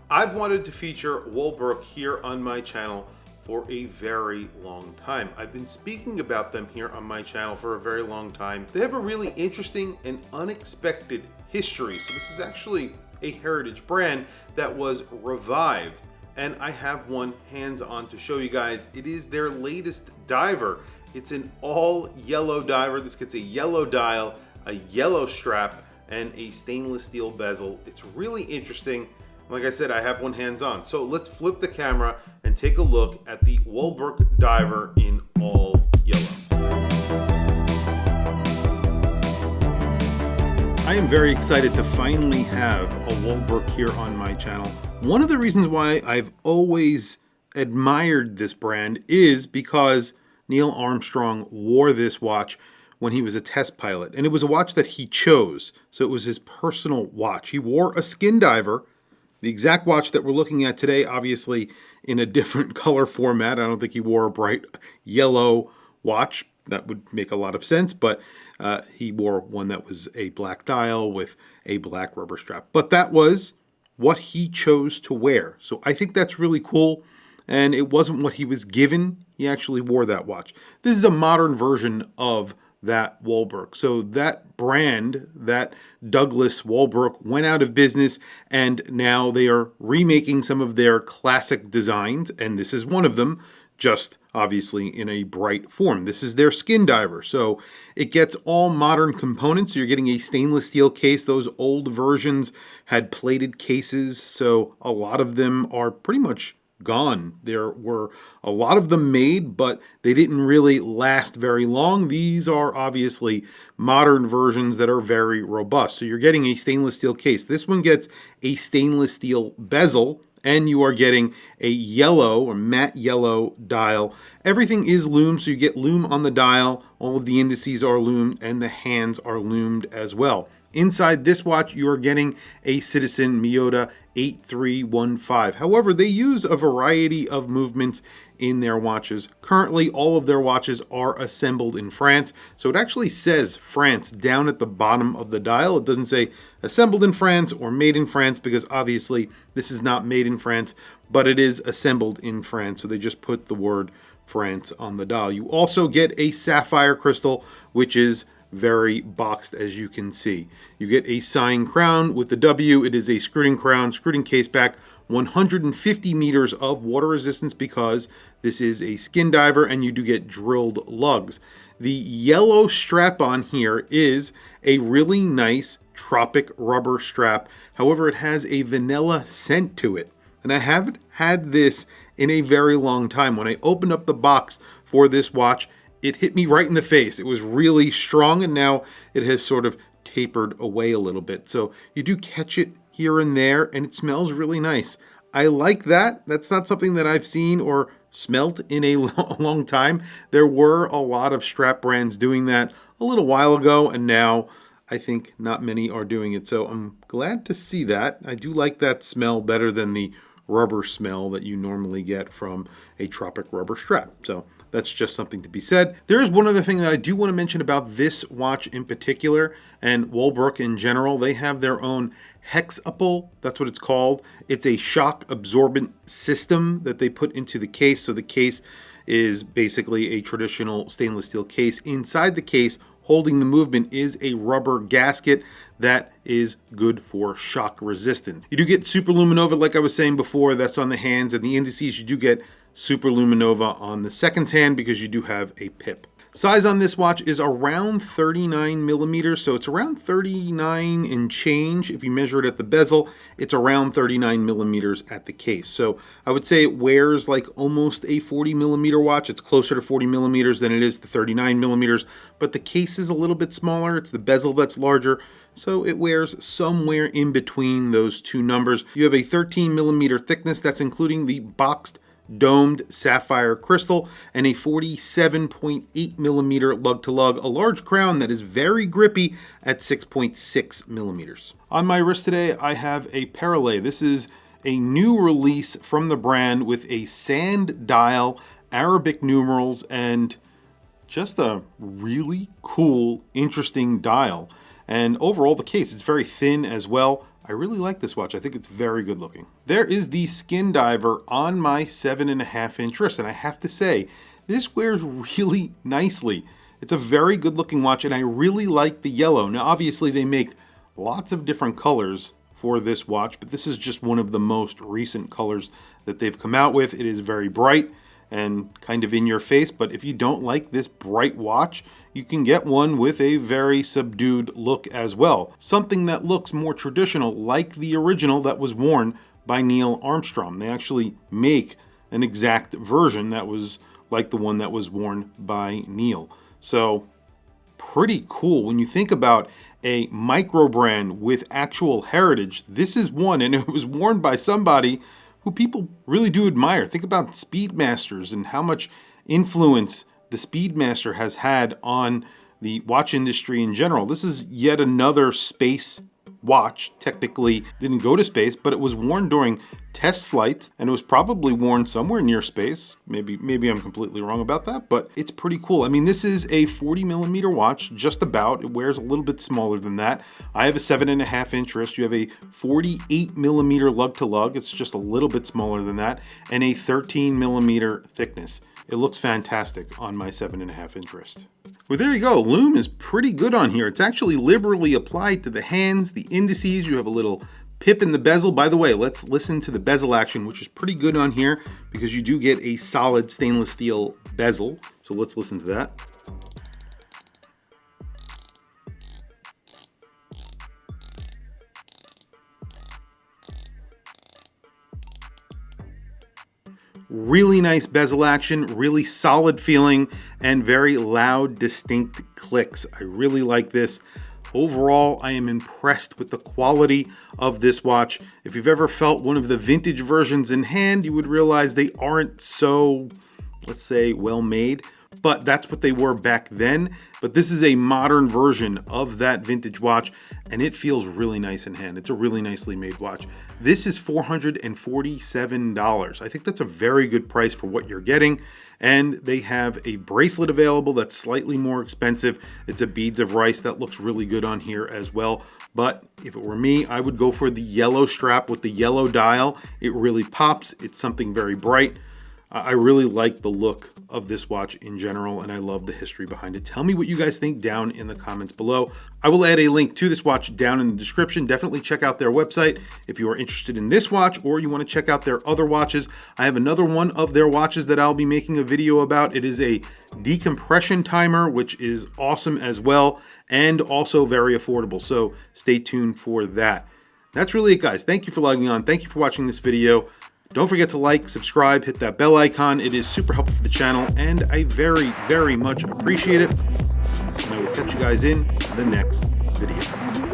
I've wanted to feature Wolbrook here on my channel for a very long time. I've been speaking about them here on my channel for a very long time. They have a really interesting and unexpected history. So this is actually a heritage brand that was revived, and I have one hands-on to show you guys. It is their latest diver. It's an all yellow diver. This gets a yellow dial, a yellow strap, and a stainless steel bezel. It's really interesting. Like I said, I have one hands-on. So let's flip the camera and take a look at the Wolbrook diver in all yellow. I am very excited to finally have a Wolbrook here on my channel. One of the reasons why I've always admired this brand is because Neil Armstrong wore this watch when he was a test pilot, and it was a watch that he chose. So it was his personal watch. He wore a skin diver, the exact watch that we're looking at today, obviously in a different color format. I don't think he wore a bright yellow watch. That would make a lot of sense, but he wore one that was a black dial with a black rubber strap. But that was what he chose to wear. So I think that's really cool. And it wasn't what he was given. He actually wore that watch. This is a modern version of that Wolbrook. So that brand, that Douglas Wolbrook, went out of business, and now they are remaking some of their classic designs, and this is one of them, just obviously in a bright form. This is their skin diver. So it gets all modern components. You're getting a stainless steel case. Those old versions had plated cases, so a lot of them are pretty much gone. There were a lot of them made, but they didn't really last very long. These are obviously modern versions that are very robust. So you're getting a stainless steel case. This one gets a stainless steel bezel, and you are getting a yellow or matte yellow dial. Everything is loomed, so you get lume on the dial. All of the indices are loomed, and the hands are loomed as well. Inside this watch, you are getting a Citizen Miyota 8315. However, they use a variety of movements in their watches. Currently, all of their watches are assembled in France. So it actually says France down at the bottom of the dial. It doesn't say assembled in France or made in France, because obviously this is not made in France, but it is assembled in France. So they just put the word France on the dial. You also get a sapphire crystal, which is very boxed, as you can see. You get a sign crown with the W. It is a screwed-in crown, screwed-in case back, 150 meters of water resistance, because this is a skin diver, and you do get drilled lugs. The yellow strap on here is a really nice tropic rubber strap. However, it has a vanilla scent to it, and I haven't had this in a very long time. When I opened up the box for this watch, it hit me right in the face. It was really strong, and now it has sort of tapered away a little bit. So you do catch it here and there, and it smells really nice. I like that. That's not something that I've seen or smelt in a long time. There were a lot of strap brands doing that a little while ago, and now I think not many are doing it. So I'm glad to see that. I do like that smell better than the rubber smell that you normally get from a tropic rubber strap. So that's just something to be said. There is one other thing that I do want to mention about this watch in particular, and Wolbrook in general. They have their own hexaple, that's what it's called. It's a shock absorbent system that they put into the case. So the case is basically a traditional stainless steel case. Inside the case, holding the movement, is a rubber gasket that is good for shock resistance. You do get Super-LumiNova, like I was saying before. That's on the hands, and the indices you do get Super-LumiNova on the second hand, because you do have a pip. Size on this watch is around 39 millimeters, so it's around 39 and change. If you measure it at the bezel, it's around 39 millimeters at the case. So I would say it wears like almost a 40 millimeter watch. It's closer to 40 millimeters than it is to 39 millimeters, but the case is a little bit smaller. It's the bezel that's larger, so it wears somewhere in between those two numbers. You have a 13 millimeter thickness. That's including the boxed domed sapphire crystal, and a 47.8 millimeter lug to lug, a large crown that is very grippy at 6.6 millimeters. On my wrist today, I have a Parallel. This is a new release from the brand with a sand dial, Arabic numerals, and just a really cool, interesting dial. And overall, the case is very thin as well. I really like this watch. I think it's very good looking. There is the Skin Diver on my 7.5-inch wrist, and I have to say, this wears really nicely. It's a very good looking watch, and I really like the yellow. Now, obviously, they make lots of different colors for this watch, but this is just one of the most recent colors that they've come out with. It is very bright and kind of in your face, but if you don't like this bright watch, you can get one with a very subdued look as well. Something that looks more traditional, like the original that was worn by Neil Armstrong. They actually make an exact version that was like the one that was worn by Neil. So pretty cool. When you think about a micro brand with actual heritage, this is one, and it was worn by somebody who people really do admire. Think about Speedmasters and how much influence the Speedmaster has had on the watch industry in general. This is yet another space watch. Technically didn't go to space, but it was worn during test flights, and it was probably worn somewhere near space. Maybe I'm completely wrong about that, but it's pretty cool. I mean, this is a 40mm watch, just about. It wears a little bit smaller than that. I have a 7.5-inch wrist. You have a 48mm lug to lug. It's just a little bit smaller than that, and a 13mm thickness. It looks fantastic on my 7.5-inch wrist. Well, there you go. Lume is pretty good on here. It's actually liberally applied to the hands, the indices. You have a little pip in the bezel. By the way, let's listen to the bezel action, which is pretty good on here because you do get a solid stainless steel bezel. So let's listen to that. Really nice bezel action, really solid feeling, and very loud, distinct clicks. I really like this. Overall, I am impressed with the quality of this watch. If you've ever felt one of the vintage versions in hand, you would realize they aren't so, let's say, well made, but that's what they were back then. But this is a modern version of that vintage watch, and it feels really nice in hand. It's a really nicely made watch. This is $447. I think that's a very good price for what you're getting. And they have a bracelet available that's slightly more expensive. It's a beads of rice that looks really good on here as well. But if it were me, I would go for the yellow strap with the yellow dial. It really pops. It's something very bright. I really like the look of this watch in general, and I love the history behind it. Tell me what you guys think down in the comments below. I will add a link to this watch down in the description. Definitely check out their website if you are interested in this watch or you want to check out their other watches. I have another one of their watches that I'll be making a video about. It is a decompression timer, which is awesome as well, and also very affordable. So stay tuned for that. That's really it, guys. Thank you for logging on. Thank you for watching this video. Don't forget to like, subscribe, hit that bell icon. It is super helpful for the channel, and I very, very much appreciate it. And I will catch you guys in the next video.